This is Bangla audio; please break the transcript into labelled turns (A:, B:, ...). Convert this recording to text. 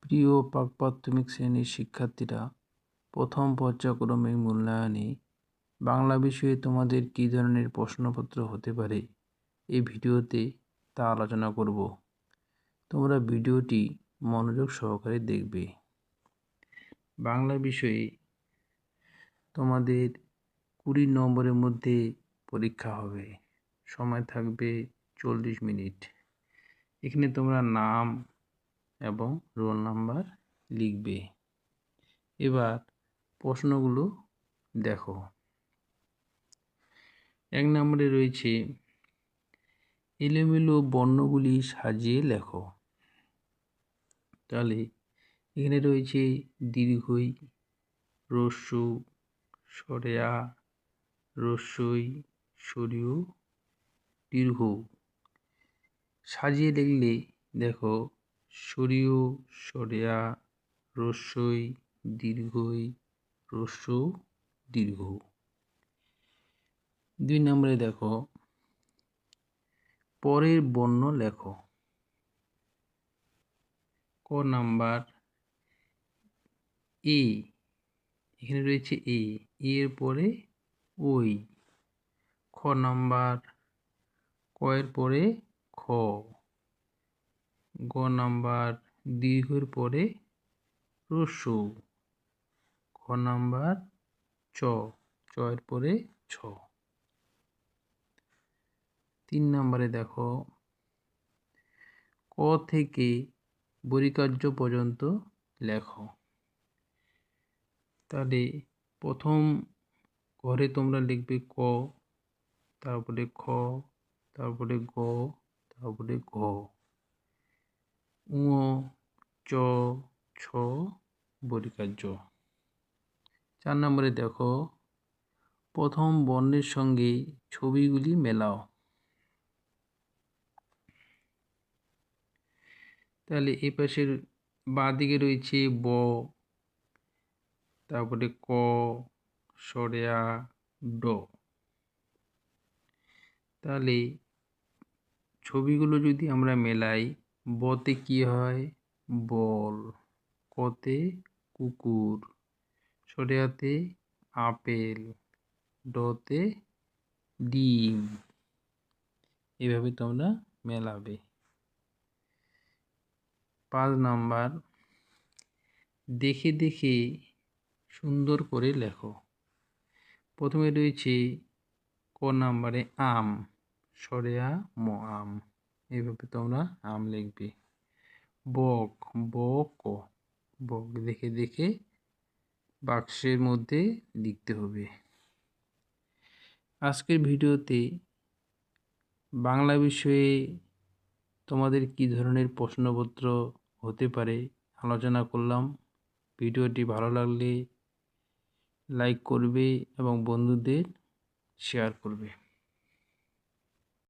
A: প্রিয় প্রাক-প্রাথমিক শ্রেণীর শিক্ষার্থীরা, প্রথম পর্যায়ক্রমিক মূল্যায়নে বাংলা বিষয়ে তোমাদের কী ধরনের প্রশ্নপত্র হতে পারে এই ভিডিওতে তা আলোচনা করব। তোমরা ভিডিওটি মনোযোগ সহকারে দেখবে। বাংলা বিষয়ে তোমাদের 20 নম্বরের মধ্যে পরীক্ষা হবে। সময় থাকবে 40 মিনিট। এখানে তোমরা নাম এবং রোল নাম্বার লিখবে। এবার প্রশ্নগুলো দেখো। 1 নম্বরে রয়েছে এলোমেলো বর্ণগুলি সাজিয়ে লেখো। তাহলে এখানে রয়েছে দীর্ঘই, হ্রস্ব, সরেয়া, হ্রস্বই, সরিয়, দীর্ঘ। সাজিয়ে লিখলে দেখো সরিয়, সরেয়া, হ্রস্বই, দীর্ঘই, হ্রস্ব, দীর্ঘ। 2 নম্বরে দেখো পরের বর্ণ লেখো। ক নাম্বার এ, এখানে রয়েছে এ, এর পরে ওই। খ নাম্বার ক এর পরে খ। গ নাম্বার দীর্ঘের পরে হ্রস্ব। খ নাম্বার চ, চ এর পরে ছ। 3 নম্বরে দেখো ক থেকে বর্গীকার্য পর্যন্ত লেখো। তাহলে প্রথম ঘরে তোমরা লিখবে ক, তারপরে খ, তারপরে গ, তারপরে ঘ, ঙ, চ, ছ বর্গীকার্য। 4 নম্বরে দেখো প্রথম বর্ণের সঙ্গে ছবিগুলি মেলাও। তাহলে এই পাশের বাঁ দিকে রয়েছে ব, তারপরে ক, সরেয়া, ড। তাহলে ছবিগুলো যদি আমরা মেলাই, বতে কি হয় বল, কতে কুকুর, সরেয়াতে আপেল, ডতে ডিম। এভাবে তোমরা মেলাবে। 5 নাম্বার দেখে দেখে সুন্দর করে লেখো। প্রথমে রয়েছে ক নাম্বারে আম, সরেয়া ম, আম। এইভাবে তোমরা আম লিখবে। বক, ব ক, বক দেখে দেখে বাক্সের মধ্যে লিখতে হবে। আজকের ভিডিওতে বাংলা বিষয়ে তোমাদের কী ধরনের প্রশ্নপত্র হতে পারে আলোচনা করলাম। ভিডিওটি ভালো লাগলে লাইক করবে এবং বন্ধুদের শেয়ার করবে।